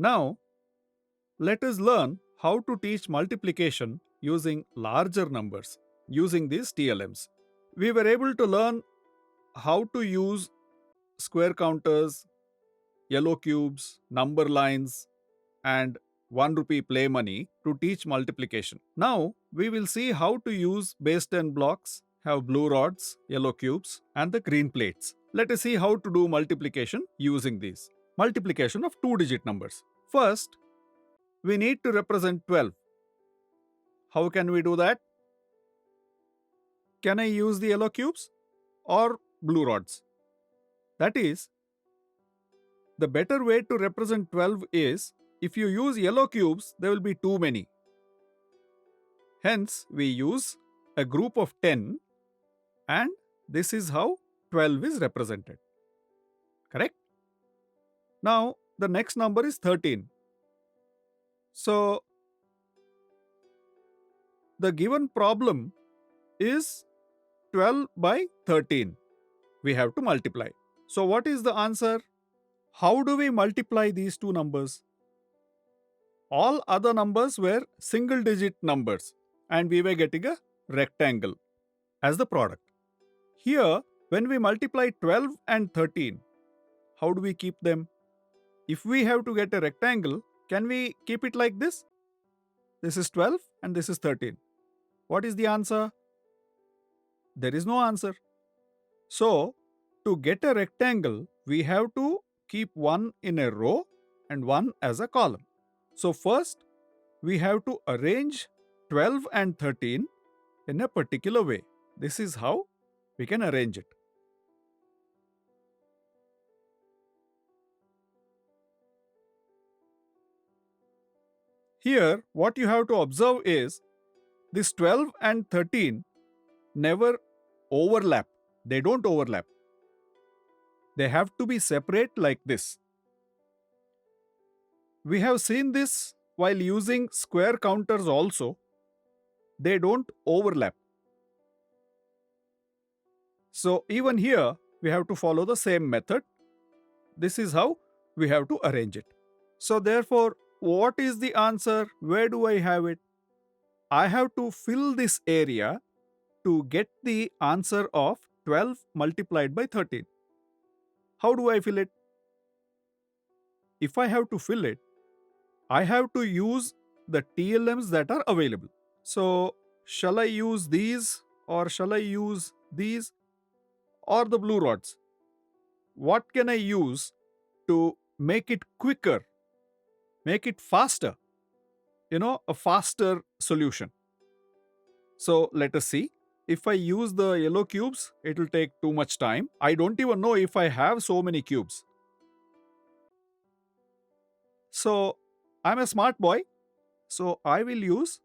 Now, let us learn how to teach multiplication using larger numbers using these TLMs. We were able to learn how to use square counters, yellow cubes, number lines, and 1 rupee play money to teach multiplication. Now, we will see how to use base 10 blocks, have blue rods, yellow cubes, and the green plates. Let us see how to do multiplication using these. Multiplication of two digit numbers. First, we need to represent 12. How can we do that? Can I use the yellow cubes or blue rods? That is, the better way to represent 12 is if you use yellow cubes, there will be too many. Hence, we use a group of 10 and this is how 12 is represented. Correct? Now, the next number is 13. So, the given problem is 12 by 13. We have to multiply. So, what is the answer? How do we multiply these two numbers? All other numbers were single digit numbers and we were getting a rectangle as the product. Here, when we multiply 12 and 13, how do we keep them? If we have to get a rectangle, can we keep it like this? This is 12 and this is 13. What is the answer? There is no answer. So, to get a rectangle, we have to keep one in a row and one as a column. So, first, we have to arrange 12 and 13 in a particular way. This is how we can arrange it. Here, what you have to observe is this 12 and 13 never overlap. They don't overlap. They have to be separate like this. We have seen this while using square counters also. They don't overlap. So even here, we have to follow the same method. This is how we have to arrange it. So therefore, what is the answer? Where do I have it? I have to fill this area to get the answer of 12 multiplied by 13. How do I fill it? If I have to fill it, I have to use the TLMs that are available. So, shall I use these or shall I use these or the blue rods? What can I use to make it quicker, make it faster? A faster solution. So, let us see. If I use the yellow cubes, it will take too much time. I don't even know if I have so many cubes. So, I'm a smart boy. So, I will use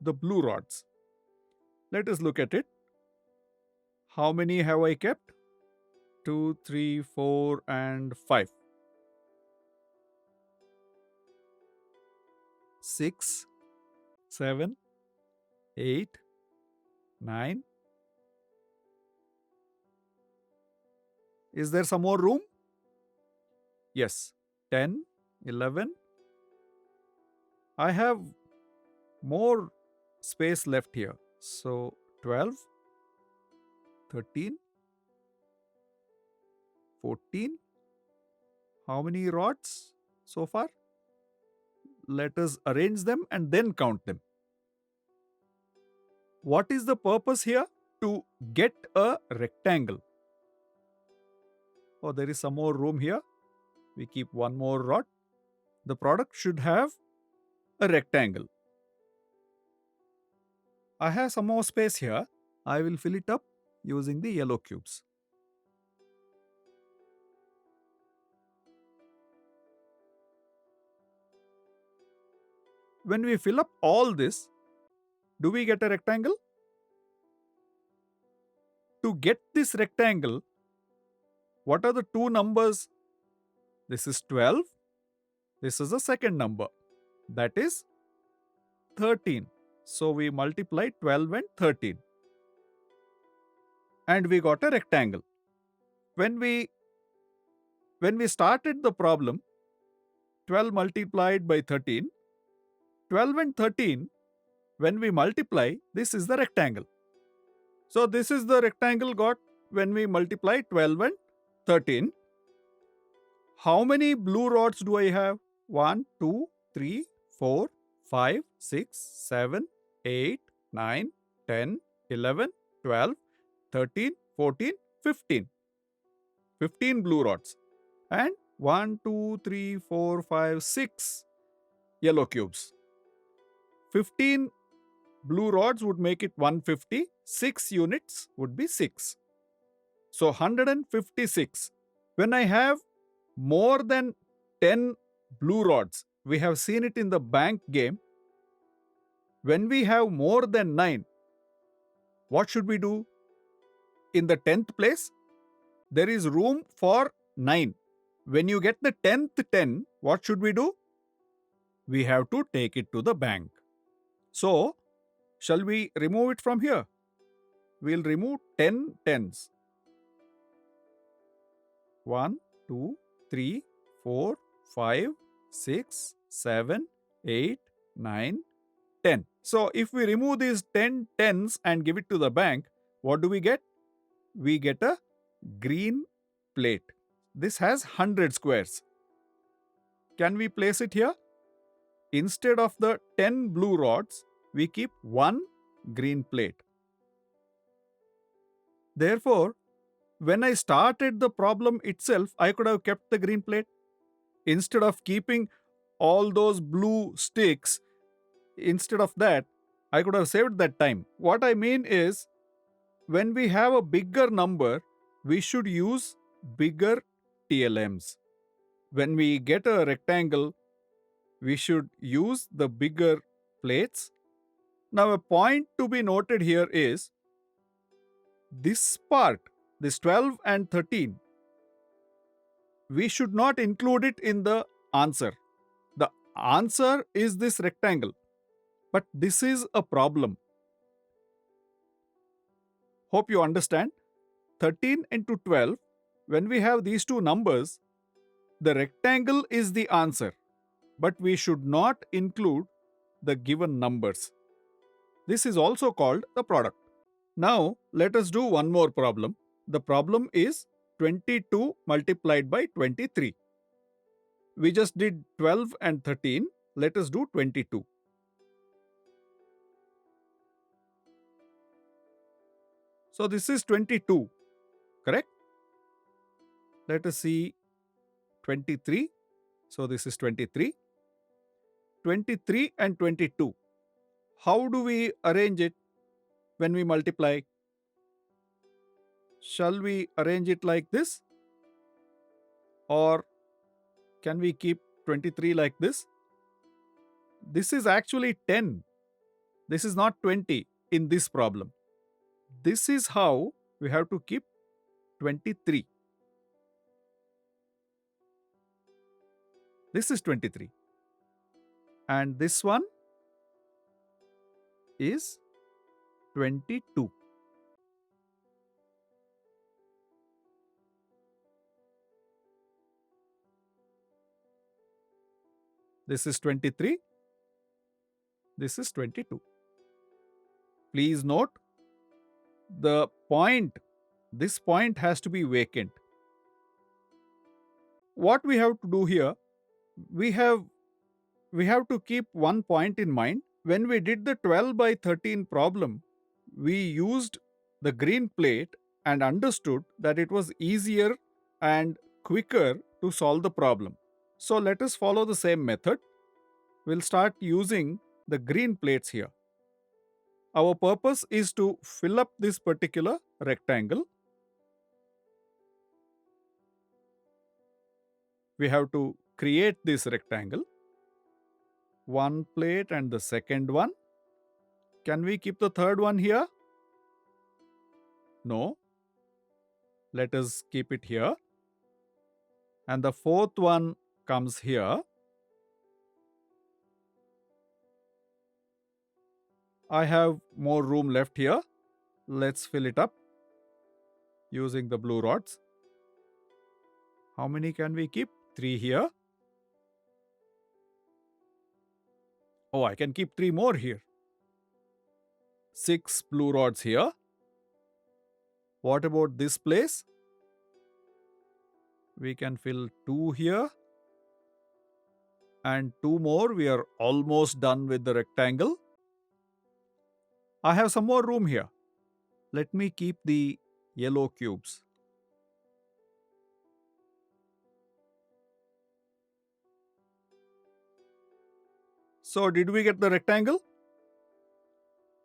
the blue rods. Let us look at it. How many have I kept? 2, 3, 4, and 5. 6, 7, 8, 9. Is there some more room? Yes. 10, 11. I have more space left here. So 12, 13, 14. How many rods so far? Let us arrange them and then count them. What is the purpose here? To get a rectangle. Oh, there is some more room here. We keep one more rod. The product should have a rectangle. I have some more space here. I will fill it up using the yellow cubes. When we fill up all this, do we get a rectangle? To get this rectangle, what are the two numbers? This is 12. This is the second number. That is 13. So we multiply 12 and 13. And we got a rectangle. When we started the problem, 12 multiplied by 13. 12 and 13, when we multiply, this is the rectangle. So this is the rectangle got when we multiply 12 and 13. How many blue rods do I have? 1, 2, 3, 4, 5, 6, 7, 8, 9, 10, 11, 12, 13, 14, 15. 15 blue rods. And 1, 2, 3, 4, 5, 6 yellow cubes. 15 blue rods would make it 150. 6 units would be 6. So 156. When I have more than 10 blue rods, we have seen it in the bank game. When we have more than 9, what should we do? In the 10th place, there is room for 9. When you get the 10th 10, what should we do? We have to take it to the bank. So, shall we remove it from here? We'll remove 10 tens. 1, 2, 3, 4, 5, 6, 7, 8, 9, 10. So, if we remove these 10 tens and give it to the bank, what do we get? We get a green plate. This has 100 squares. Can we place it here? Instead of the 10 blue rods, we keep one green plate. Therefore, when I started the problem itself, I could have kept the green plate. Instead of keeping all those blue sticks, instead of that, I could have saved that time. What I mean is, when we have a bigger number, we should use bigger TLMs. When we get a rectangle, we should use the bigger plates. Now, a point to be noted here is this part, this 12 and 13, we should not include it in the answer. The answer is this rectangle, but this is a problem. Hope you understand. 13 into 12, when we have these two numbers, the rectangle is the answer, but we should not include the given numbers. This is also called the product. Now, let us do one more problem. The problem is 22 multiplied by 23. We just did 12 and 13. Let us do 22. So, this is 22, correct? Let us see 23. So, this is 23. 23 and 22. How do we arrange it when we multiply? Shall we arrange it like this? Or can we keep 23 like this? This is actually 10. This is not 20 in this problem. This is how we have to keep 23. This is 23. And this one is 22. This is 23. This is 22. Please note, the point, this point has to be vacant. What we have to do here, we have to keep one point in mind. When we did the 12 by 13 problem, we used the green plate and understood that it was easier and quicker to solve the problem. So let us follow the same method. We'll start using the green plates here. Our purpose is to fill up this particular rectangle. We have to create this rectangle. One plate and the second one. Can we keep the third one here? No. Let us keep it here. And the fourth one comes here. I have more room left here. Let's fill it up using the blue rods. How many can we keep? 3 here. Oh, I can keep 3 more here. 6 blue rods here. What about this place? We can fill 2 here and 2 more. We are almost done with the rectangle. I have some more room here. Let me keep the yellow cubes. So, did we get the rectangle?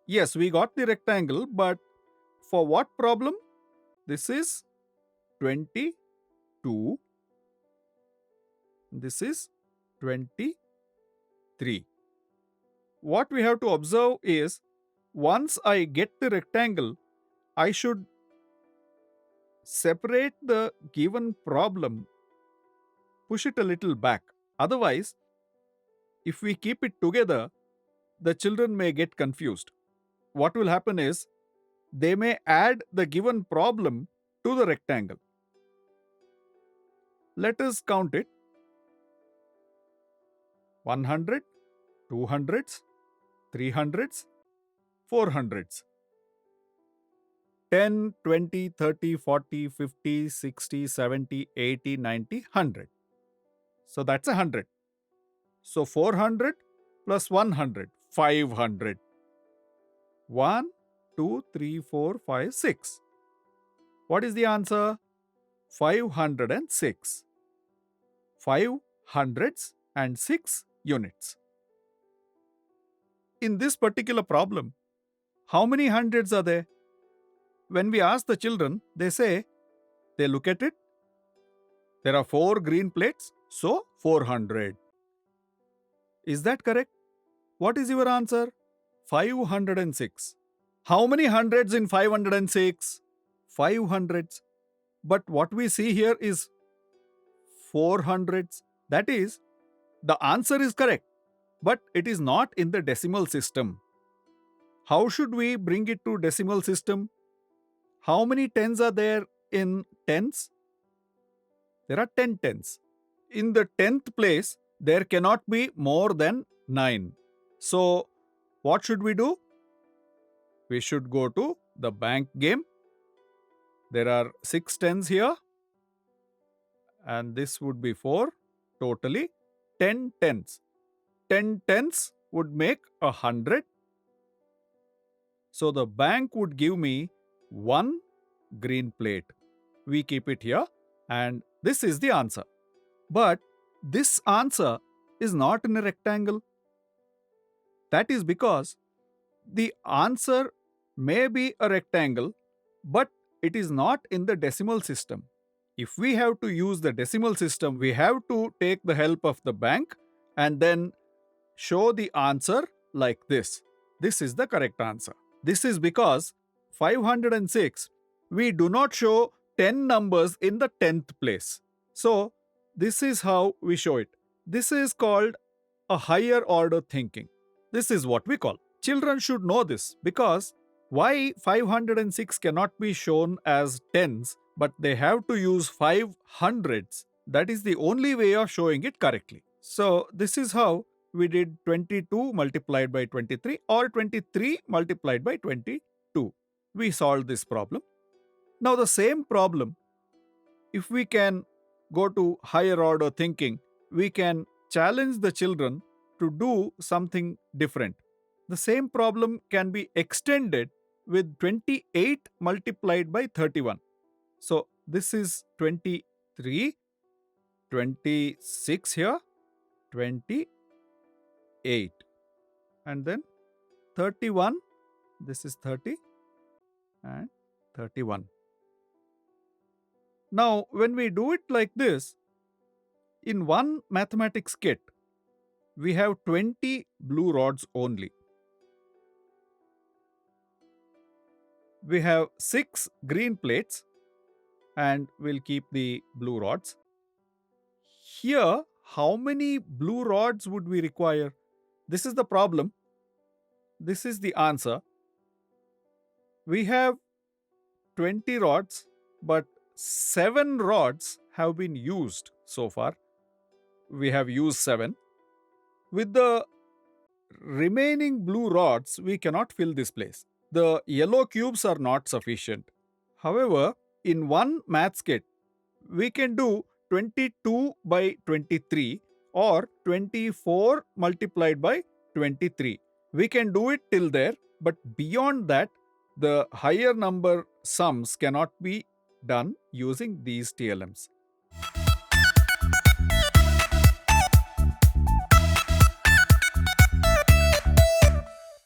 Yes, we got the rectangle, but for what problem? This is 22. This is 23. What we have to observe is once I get the rectangle, I should separate the given problem, push it a little back. Otherwise, if we keep it together, the children may get confused. What will happen is they may add the given problem to the rectangle. Let us count it. 100, 200s, 300s, 400s. 10, 20, 30, 40, 50, 60, 70, 80, 90, 100. So that's 100. So 400 plus 100, 500. 1, 2, 3, 4, 5, 6. What is the answer? 506. 5 hundreds and 6 units. In this particular problem, how many hundreds are there? When we ask the children, they say, they look at it. There are 4 green plates, so 400. Is that correct? What is your answer? 506. How many hundreds in 506? 5 hundreds. But what we see here is 4 hundreds. That is, the answer is correct, but it is not in the decimal system. How should we bring it to decimal system? How many tens are there in tens? There are 10 tens. In the 10th place, there cannot be more than 9. So, what should we do? We should go to the bank game. There are 6 tens here, and this would be 4. Totally 10 tens. 10 tens would make 100. So, the bank would give me 1 green plate. We keep it here, and this is the answer. But this answer is not in a rectangle. That is because the answer may be a rectangle, but it is not in the decimal system. If we have to use the decimal system, we have to take the help of the bank and then show the answer like this. This is the correct answer. This is because 506, we do not show 10 numbers in the 10th place. So, this is how we show it. This is called a higher order thinking. This is what we call. Children should know this because why 506 cannot be shown as tens, but they have to use 5 hundreds. That is the only way of showing it correctly. So, this is how we did 22 multiplied by 23 or 23 multiplied by 22. We solved this problem. Now, the same problem, if we can go to higher order thinking, we can challenge the children to do something different. The same problem can be extended with 28 multiplied by 31. So, this is 23, 26 here, 28, and then 31. This is 30 and 31. Now, when we do it like this, in one mathematics kit, we have 20 blue rods only. We have 6 green plates, and we'll keep the blue rods. Here, how many blue rods would we require? This is the problem. This is the answer. We have 20 rods, but 7 rods have been used so far. We have used 7. With the remaining blue rods, we cannot fill this place. The yellow cubes are not sufficient. However, in one maths kit, we can do 22 by 23 or 24 multiplied by 23. We can do it till there, but beyond that, the higher number sums cannot be done using these TLMs.